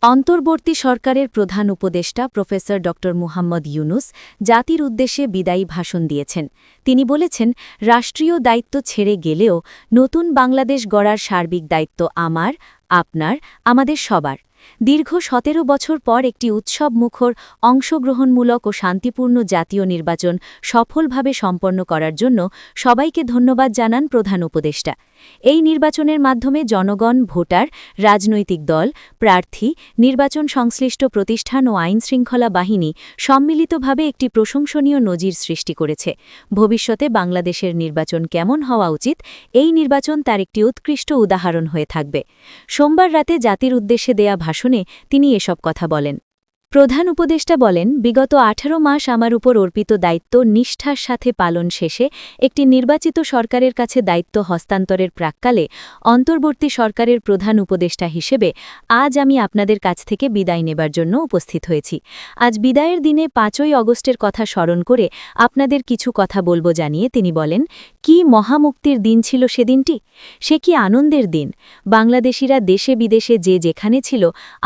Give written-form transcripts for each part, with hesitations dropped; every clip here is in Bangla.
অন্তর্বর্তী সরকারের প্রধান উপদেষ্টা প্রফেসর ড মুহাম্মদ ইউনুস জাতির উদ্দেশ্যে বিদায়ী ভাষণ দিয়েছেন। তিনি বলেছেন, রাষ্ট্রীয় দায়িত্ব ছেড়ে গেলেও নতুন বাংলাদেশ গড়ার সার্বিক দায়িত্ব আমার, আপনার, আমাদের সবার। দীর্ঘ ১৭ বছর পর একটি উৎসবমুখর, অংশগ্রহণমূলক ও শান্তিপূর্ণ জাতীয় নির্বাচন সফলভাবে সম্পন্ন করার জন্য সবাইকে ধন্যবাদ জানান প্রধান উপদেষ্টা। এই নির্বাচনের মাধ্যমে জনগণ, ভোটার, রাজনৈতিক দল, প্রার্থী, নির্বাচন সংশ্লিষ্ট প্রতিষ্ঠান ও আইনশৃঙ্খলা বাহিনী সম্মিলিতভাবে একটি প্রশংসনীয় নজির সৃষ্টি করেছে। ভবিষ্যতে বাংলাদেশের নির্বাচন কেমন হওয়া উচিত, এই নির্বাচন তার একটি উৎকৃষ্ট উদাহরণ হয়ে থাকবে। সোমবার রাতে জাতির উদ্দেশ্যে দেয়া ভাষণে তিনি এসব কথা বলেন। প্রধান উপদেষ্টা বলেন, বিগত ১৮ মাস আমার উপর অর্পিত দায়িত্ব নিষ্ঠার সাথে পালন শেষে একটি নির্বাচিত সরকারের কাছে দায়িত্ব হস্তান্তরের প্রাক্কালে অন্তর্বর্তী সরকারের প্রধান উপদেষ্টা হিসেবে আজ আমি আপনাদের কাছ থেকে বিদায় নেবার জন্য উপস্থিত হয়েছি। আজ বিদায়ের দিনে ৫ই অগস্টের কথা স্মরণ করে আপনাদের কিছু কথা বলবো জানিয়ে তিনি বলেন, কি মহামুক্তির দিন ছিল সেদিনটি, সে কি আনন্দের দিন। বাংলাদেশিরা দেশে বিদেশে যে যেখানে ছিল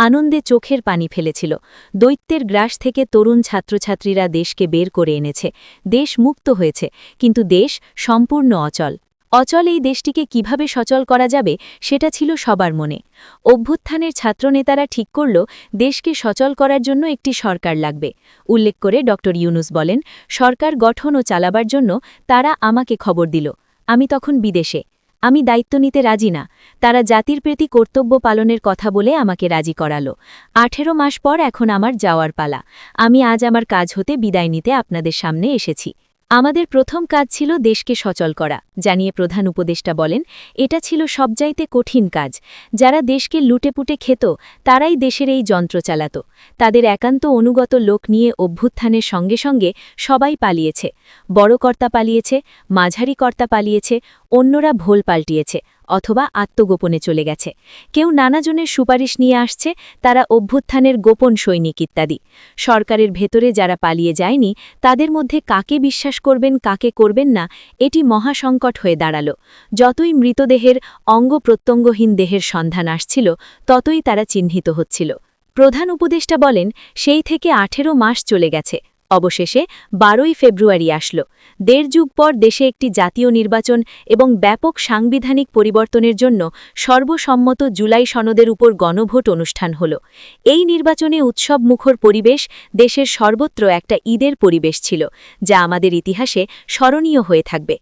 আনন্দে চোখের পানি ফেলেছিল। দৈত্যের গ্রাস থেকে তরুণ ছাত্রছাত্রীরা দেশকে বের করে এনেছে। দেশ মুক্ত হয়েছে, কিন্তু দেশ সম্পূর্ণ অচল। অচল এই দেশটিকে কিভাবে সচল করা যাবে সেটা ছিল সবার মনে। অভ্যুত্থানের ছাত্রনেতারা ঠিক করল, দেশকে সচল করার জন্য একটি সরকার লাগবে। উল্লেখ করে ড ইউনুস বলেন, সরকার গঠন ও চালাবার জন্য তারা আমাকে খবর দিল। আমি তখন বিদেশে। আমি দায়িত্ব নিতে রাজি না। তারা জাতির প্রতি কর্তব্য পালনের কথা বলে আমাকে রাজি করালো। ১৮ মাস পর এখন আমার যাওয়ার পালা। আমি আজ আমার কাজ হতে বিদায় নিতে আপনাদের সামনে এসেছি। আমাদের প্রথম কাজ ছিল দেশকে সচল করা, জানিয়ে প্রধান উপদেষ্টা বলেন, এটা ছিল সবচাইতে কঠিন কাজ। যারা দেশকে লুটেপুটে খেত তারাই দেশের এই যন্ত্র চালাত। তাদের একান্ত অনুগত লোক নিয়ে অভ্যুত্থানের সঙ্গে সঙ্গে সবাই পালিয়েছে। বড় কর্তা পালিয়েছে, মাঝারি কর্তা পালিয়েছে, অন্যরা ভোল পাল্টিয়েছে অথবা আত্মগোপনে চলে গেছে। কেউ নানাজনের সুপারিশ নিয়ে আসছে, তারা অভ্যুত্থানের গোপন সৈনিক ইত্যাদি। সরকারের ভেতরে যারা পালিয়ে যায়নি তাদের মধ্যে কাকে বিশ্বাস করবেন, কাকে করবেন না, এটি মহাসংকট হয়ে দাঁড়াল। যতই মৃতদেহের অঙ্গ-প্রত্যঙ্গহীন দেহের সন্ধান আসছিল ততই তারা চিহ্নিত হচ্ছিল। প্রধান উপদেষ্টা বলেন, সেই থেকে ১৮ মাস চলে গেছে। অবশেষে ১২ই ফেব্রুয়ারি আসল। ১.৫ যুগ পর দেশে একটি জাতীয় নির্বাচন এবং ব্যাপক সাংবিধানিক পরিবর্তনের জন্য সর্বসম্মত জুলাই সনদের উপর গণভোট অনুষ্ঠান হল। এই নির্বাচনে উৎসবমুখর পরিবেশ, দেশের সর্বত্র একটা ঈদের পরিবেশ ছিল, যা আমাদের ইতিহাসে স্মরণীয় হয়ে থাকবে।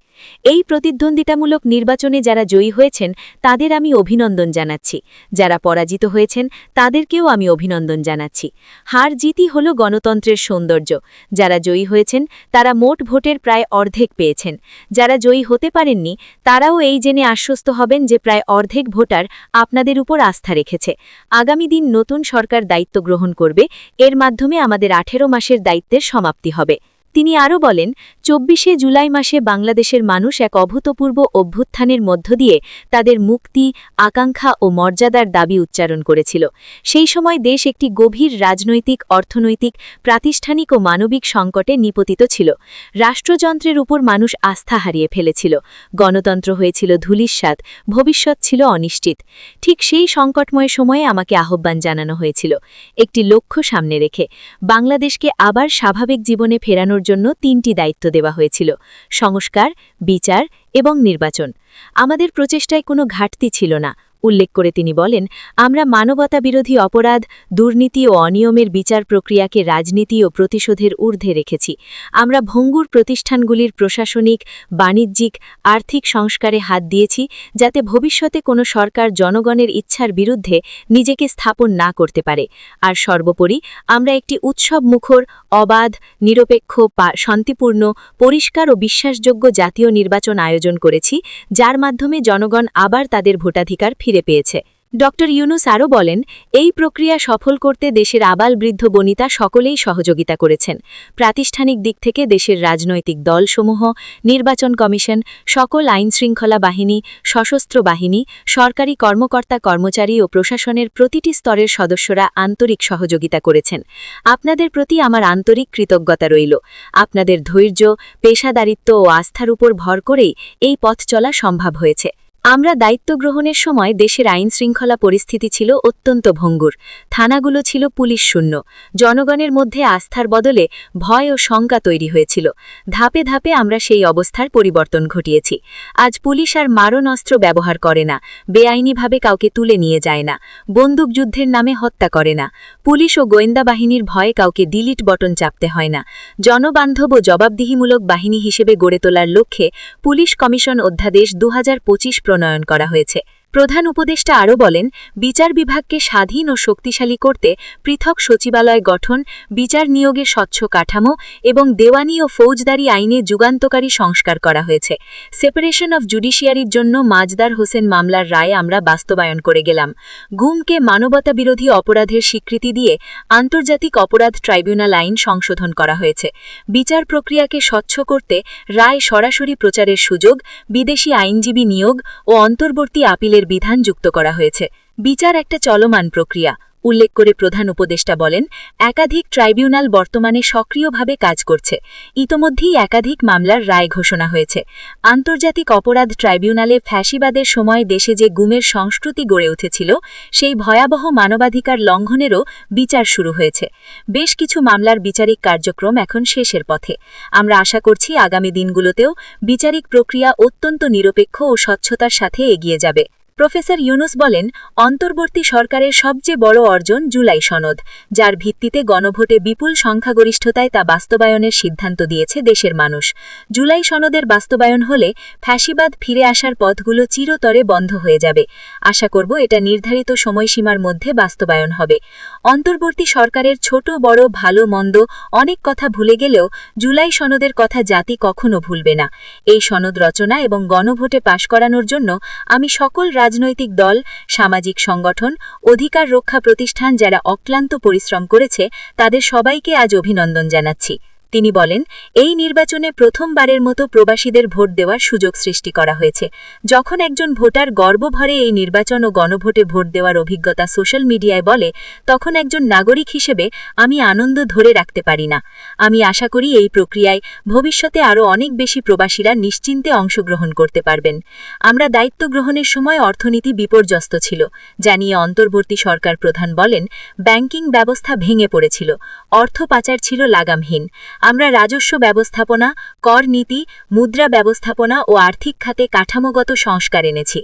এই প্রতিদ্বন্দ্বিতামূলক নির্বাচনে যারা জয়ী হয়েছেন তাদের আমি অভিনন্দন জানাচ্ছি। যারা পরাজিত হয়েছেন তাদেরকেও আমি অভিনন্দন জানাচ্ছি। হার জিতই হল গণতন্ত্রের সৌন্দর্য। যারা জয়ী হয়েছেন তারা মোট ভোটের প্রায় অর্ধেক পেয়েছেন। যারা জয়ী হতে পারেননি তারাও এই জেনে আশ্বস্ত হবেন যে প্রায় অর্ধেক ভোটার আপনাদের উপর আস্থা রেখেছে। আগামী দিন নতুন সরকার দায়িত্ব গ্রহণ করবে, এর মাধ্যমে আমাদের ১৮ মাসের দায়িত্বের সমাপ্তি হবে। তিনি আরও বলেন, ২৪শে জুলাই মাসে বাংলাদেশের মানুষ এক অভূতপূর্ব অভ্যুত্থানের মধ্য দিয়ে তাদের মুক্তি, আকাঙ্ক্ষা ও মর্যাদার দাবি উচ্চারণ করেছিল। সেই সময় দেশ একটি গভীর রাজনৈতিক, অর্থনৈতিক, প্রাতিষ্ঠানিক ও মানবিক সংকটে নিপতিত ছিল। রাষ্ট্রযন্ত্রের উপর মানুষ আস্থা হারিয়ে ফেলেছিল। গণতন্ত্র হয়েছিল ধূলিসাৎ, ভবিষ্যৎ ছিল অনিশ্চিত। ঠিক সেই সংকটময় সময়ে আমাকে আহ্বান জানানো হয়েছিল, একটি লক্ষ্য সামনে রেখে বাংলাদেশকে আবার স্বাভাবিক জীবনে ফেরানোর জন্য ৩টি দায়িত্ব দেওয়া হয়েছিল: সংস্কার, বিচার এবং নির্বাচন। আমাদের প্রচেষ্টায় কোনো ঘাটতি ছিল না। উল্লেখ করে তিনি বলেন, আমরা মানবতাবিরোধী অপরাধ, দুর্নীতি ও অনিয়মের বিচার প্রক্রিয়াকে রাজনীতি ও প্রতিশোধের ঊর্ধ্বে রেখেছি। আমরা ভঙ্গুর প্রতিষ্ঠানগুলির প্রশাসনিক, বাণিজ্যিক, আর্থিক সংস্কারে হাত দিয়েছি, যাতে ভবিষ্যতে কোনো সরকার জনগণের ইচ্ছার বিরুদ্ধে নিজেকে স্থাপন না করতে পারে। আর সর্বোপরি আমরা একটি উৎসবমুখর, অবাধ, নিরপেক্ষ, শান্তিপূর্ণ, পরিষ্কার ও বিশ্বাসযোগ্য জাতীয় নির্বাচন আয়োজন করেছি, যার মাধ্যমে জনগণ আবার তাদের ভোটাধিকার ফিরে পেয়েছে। ড ইউনুস আরও বলেন, এই প্রক্রিয়া সফল করতে দেশের আবাল-বৃদ্ধ বনিতা সকলেই সহযোগিতা করেছেন। প্রাতিষ্ঠানিক দিক থেকে দেশের রাজনৈতিক দলসমূহ, নির্বাচন কমিশন, সকল আইনশৃঙ্খলা বাহিনী, সশস্ত্র বাহিনী, সরকারি কর্মকর্তা, কর্মচারী ও প্রশাসনের প্রতিটি স্তরের সদস্যরা আন্তরিক সহযোগিতা করেছেন। আপনাদের প্রতি আমার আন্তরিক কৃতজ্ঞতা রইল। আপনাদের ধৈর্য, পেশাদারিত্ব ও আস্থার উপর ভর করেই এই পথ চলা সম্ভব হয়েছে। আমরা দায়িত্ব গ্রহণের সময় দেশের আইনশৃঙ্খলা পরিস্থিতি ছিল অত্যন্ত ভঙ্গুর। থানাগুলো ছিল পুলিশ শূন্য। জনগণের মধ্যে আস্থার বদলে ভয় ও শঙ্কা তৈরি হয়েছিল। ধাপে ধাপে আমরা সেই অবস্থার পরিবর্তন ঘটিয়েছি। আজ পুলিশ আর মারণাস্ত্র ব্যবহার করে না, বেআইনিভাবে কাউকে তুলে নিয়ে যায় না, বন্দুকযুদ্ধের নামে হত্যা করে না। পুলিশ ও গোয়েন্দা বাহিনীর ভয়ে কাউকে ডিলিট বটন চাপতে হয় না। জনবান্ধব ও জবাবদিহিমূলক বাহিনী হিসেবে গড়ে তোলার লক্ষ্যে পুলিশ কমিশন অধ্যাদেশ 2025 প্রণয়ন করা হয়েছে। প্রধান উপদেষ্টা আরও বলেন, বিচার বিভাগকে স্বাধীন ও শক্তিশালী করতে পৃথক সচিবালয় গঠন, বিচার নিয়োগে স্বচ্ছ কাঠামো এবং দেওয়ানি ও ফৌজদারি আইনে যুগান্তকারী সংস্কার করা হয়েছে। সেপারেশন অফ জুডিশিয়ারির জন্য মাজদার হোসেন মামলার রায় আমরা বাস্তবায়ন করে গেলাম। গুমকে মানবতাবিরোধী অপরাধের স্বীকৃতি দিয়ে আন্তর্জাতিক অপরাধ ট্রাইব্যুনাল আইন সংশোধন করা হয়েছে। বিচার প্রক্রিয়াকে স্বচ্ছ করতে রায় সরাসরি প্রচারের সুযোগ, বিদেশি আইনজীবী নিয়োগ ও অন্তর্বর্তী আপিলের বিধান যুক্ত করা হয়েছে। বিচার একটা চলমান প্রক্রিয়া উল্লেখ করে প্রধান উপদেষ্টা বলেন, একাধিক ট্রাইব্যুনাল বর্তমানে সক্রিয়ভাবে কাজ করছে। ইতোমধ্যেই একাধিক মামলার রায় ঘোষণা হয়েছে। আন্তর্জাতিক অপরাধ ট্রাইব্যুনালে ফ্যাসিবাদের সময় দেশে যে গুমের সংস্কৃতি গড়ে উঠেছিল, সেই ভয়াবহ মানবাধিকার লঙ্ঘনেরও বিচার শুরু হয়েছে। বেশ কিছু মামলার বিচারিক কার্যক্রম এখন শেষের পথে। আমরা আশা করছি আগামী দিনগুলোতেও বিচারিক প্রক্রিয়া অত্যন্ত নিরপেক্ষ ও স্বচ্ছতার সাথে এগিয়ে যাবে। প্রফেসর ইউনুস বলেন, অন্তর্বর্তী সরকারের সবচেয়ে বড় অর্জন জুলাই সনদ, যার ভিত্তিতে গণভোটে বিপুল সংখ্যাগরিষ্ঠতায় তা বাস্তবায়নের সিদ্ধান্ত দিয়েছে দেশের মানুষ। জুলাই সনদের বাস্তবায়ন হলে ফ্যাসিবাদ ফিরে আসার পথগুলো চিরতরে বন্ধ হয়ে যাবে। আশা করব এটা নির্ধারিত সময়সীমার মধ্যে বাস্তবায়ন হবে। অন্তর্বর্তী সরকারের ছোট বড় ভালো মন্দ অনেক কথা ভুলে গেলেও জুলাই সনদের কথা জাতি কখনো ভুলবে না। এই সনদ রচনা এবং গণভোটে পাশ করানোর জন্য আমি সকল রাজনৈতিক দল, সামাজিক সংগঠন, অধিকার রক্ষা প্রতিষ্ঠান যারা অক্লান্ত পরিশ্রম করেছে, তাদের সবাইকে আজ অভিনন্দন জানাচ্ছি। তিনি বলেন, এই নির্বাচনে প্রথমবারের মতো প্রবাসীদের ভোট দেওয়ার সুযোগ সৃষ্টি করা হয়েছে। যখন একজন ভোটার গর্বভরে এই নির্বাচন ও গণভোটে ভোট দেওয়ার অভিজ্ঞতা সোশ্যাল মিডিয়ায় বলে, তখন একজন নাগরিক হিসেবে আমি আনন্দ ধরে রাখতে পারি না। আমি আশা করি এই প্রক্রিয়ায় ভবিষ্যতে আরও অনেক বেশি প্রবাসীরা নিশ্চিন্তে অংশগ্রহণ করতে পারবেন। আমরা দায়িত্ব গ্রহণের সময় অর্থনীতি বিপর্যস্ত ছিল, জানিয়ে অন্তর্বর্তী সরকার প্রধান বলেন, ব্যাংকিং ব্যবস্থা ভেঙে পড়েছিল, অর্থ পাচার ছিল লাগামহীন। আমরা রাজস্ব ব্যবস্থাপনা, কর নীতি, মুদ্রা ব্যবস্থাপনা ও আর্থিক খাতে কাঠামোগত সংস্কার এনেছি।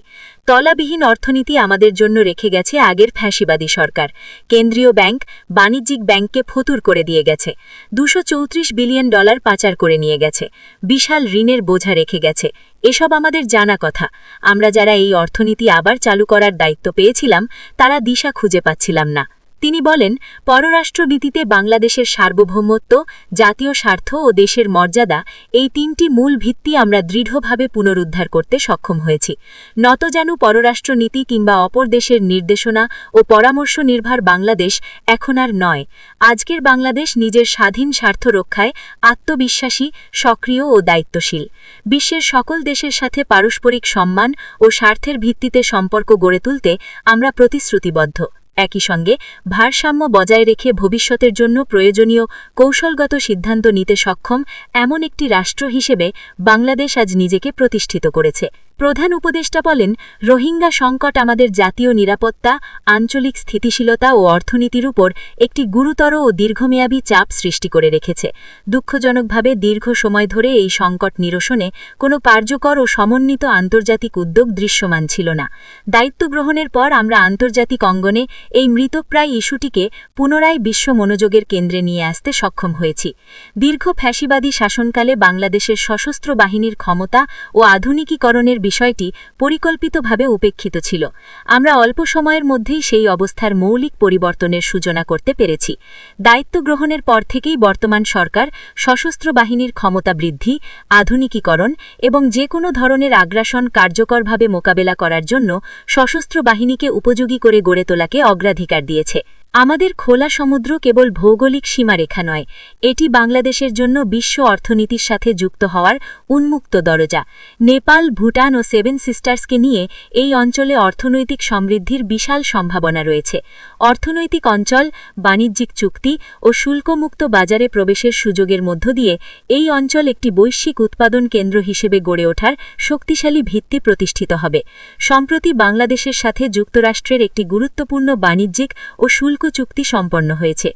তলাবিহীন অর্থনীতি আমাদের জন্য রেখে গেছে আগের ফ্যাসিবাদী সরকার। কেন্দ্রীয় ব্যাংক বাণিজ্যিক ব্যাংককে ফতুর করে দিয়ে গেছে। $234 বিলিয়ন পাচার করে নিয়ে গেছে। বিশাল ঋণের বোঝা রেখে গেছে। এসব আমাদের জানা কথা। আমরা যারা এই অর্থনীতি আবার চালু করার দায়িত্ব পেয়েছিলাম, তারা দিশা খুঁজে পাচ্ছিলাম না। তিনি বলেন, পররাষ্ট্রনীতিতে বাংলাদেশের সার্বভৌমত্ব, জাতীয় স্বার্থ ও দেশের মর্যাদা, এই তিনটি মূল ভিত্তি আমরা দৃঢ়ভাবে পুনরুদ্ধার করতে সক্ষম হয়েছি। নতজানু পররাষ্ট্রনীতি কিংবা অপর দেশের নির্দেশনা ও পরামর্শ নির্ভর বাংলাদেশ এখন আর নয়। আজকের বাংলাদেশ নিজের স্বাধীন স্বার্থ রক্ষায় আত্মবিশ্বাসী, সক্রিয় ও দায়িত্বশীল। বিশ্বের সকল দেশের সাথে পারস্পরিক সম্মান ও স্বার্থের ভিত্তিতে সম্পর্ক গড়ে তুলতে আমরা প্রতিশ্রুতিবদ্ধ। একই সঙ্গে ভারসাম্য বজায় রেখে ভবিষ্যতের জন্য প্রয়োজনীয় কৌশলগত সিদ্ধান্ত নিতে সক্ষম এমন একটি রাষ্ট্র হিসেবে বাংলাদেশ আজ নিজেকে প্রতিষ্ঠিত করেছে। প্রধান উপদেষ্টা বলেন, রোহিঙ্গা সংকট আমাদের জাতীয় নিরাপত্তা, আঞ্চলিক স্থিতিশীলতা ও অর্থনীতির উপর একটি গুরুতর ও দীর্ঘমেয়াদী চাপ সৃষ্টি করে রেখেছে। দুঃখজনকভাবে দীর্ঘ সময় ধরে এই সংকট নিরসনে কোনো কার্যকর ও সমন্বিত আন্তর্জাতিক উদ্যোগ দৃশ্যমান ছিল না। দায়িত্ব গ্রহণের পর আমরা আন্তর্জাতিক অঙ্গনে এই মৃতপ্রায় ইস্যুটিকে পুনরায় বিশ্ব মনোযোগের কেন্দ্রে নিয়ে আসতে সক্ষম হয়েছি। দীর্ঘ ফ্যাসিবাদী শাসনকালে বাংলাদেশের সশস্ত্র বাহিনীর ক্ষমতা ও আধুনিকীকরণের বিষয়টি পরিকল্পিতভাবে উপেক্ষিত ছিল। আমরা অল্প সময়ের মধ্যেই সেই অবস্থার মৌলিক পরিবর্তনের সূচনা করতে পেরেছি। দায়িত্ব গ্রহণের পর থেকেই বর্তমান সরকার সশস্ত্র বাহিনীর ক্ষমতা বৃদ্ধি, আধুনিকীকরণ এবং যে কোনো ধরনের আগ্রাসন কার্যকরভাবে মোকাবেলা করার জন্য সশস্ত্র বাহিনীকে উপযোগী করে গড়ে তোলাকে অগ্রাধিকার দিয়েছে। আমাদের খোলা সমুদ্র কেবল ভৌগোলিক সীমারেখা নয়, এটি বাংলাদেশের জন্য বিশ্ব অর্থনীতির সাথে যুক্ত হওয়ার উন্মুক্ত দরজা। নেপাল, ভুটান ও সেভেন সিস্টার্সকে নিয়ে এই অঞ্চলে অর্থনৈতিক সমৃদ্ধির বিশাল সম্ভাবনা রয়েছে। অর্থনৈতিক অঞ্চল, বাণিজ্যিক চুক্তি ও শুল্কমুক্ত বাজারে প্রবেশের সুযোগের মধ্য দিয়ে এই অঞ্চল একটি বৈশ্বিক উৎপাদন কেন্দ্র হিসেবে গড়ে ওঠার শক্তিশালী ভিত্তি প্রতিষ্ঠিত হবে। সম্প্রতি বাংলাদেশের সাথে যুক্তরাষ্ট্রের একটি গুরুত্বপূর্ণ বাণিজ্যিক ও শুল্ক চুক্তি সম্পন্ন হয়েছে।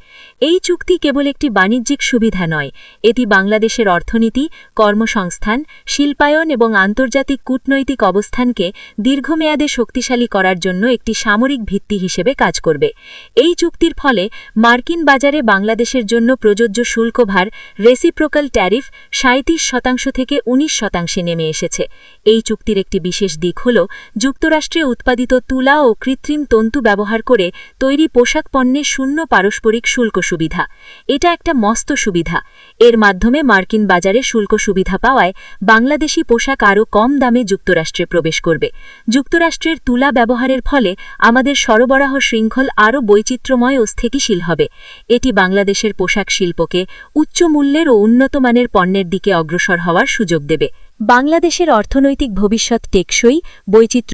এই চুক্তি কেবল একটি বাণিজ্যিক সুবিধা নয়, এটি বাংলাদেশের অর্থনীতি, কর্মসংস্থান, শিল্পায়ন এবং আন্তর্জাতিক কূটনৈতিক অবস্থানকে দীর্ঘমেয়াদে শক্তিশালী করার জন্য একটি সামরিক ভিত্তি হিসেবে কাজ করবে। এই চুক্তির ফলে মার্কিন বাজারে বাংলাদেশের জন্য প্রযোজ্য শুল্কভার রেসিপ্রোকাল ট্যারিফ 37% থেকে 19% নেমে এসেছে। এই চুক্তির একটি বিশেষ দিক হল যুক্তরাষ্ট্রে উৎপাদিত তুলা ও কৃত্রিম তন্তু ব্যবহার করে তৈরি পোশাক পণ্যে শূন্য পারস্পরিক শুল্ক সুবিধা। এটা একটা মস্ত সুবিধা। এর মাধ্যমে মার্কিন বাজারে শুল্ক সুবিধা পাওয়ায় বাংলাদেশি পোশাক আরও কম দামে যুক্তরাষ্ট্রে প্রবেশ করবে। যুক্তরাষ্ট্রের তুলা ব্যবহারের ফলে আমাদের সরবরাহ শৃঙ্খল আরও বৈচিত্র্যময় ও স্থিতিশীল হবে। এটি বাংলাদেশের পোশাক শিল্পকে উচ্চ মূল্যের ও উন্নত মানের পণ্যের দিকে অগ্রসর হওয়ার সুযোগ দেবে। বাংলাদেশের অর্থনৈতিক ভবিষ্যৎ টেকসই, বৈচিত্র্য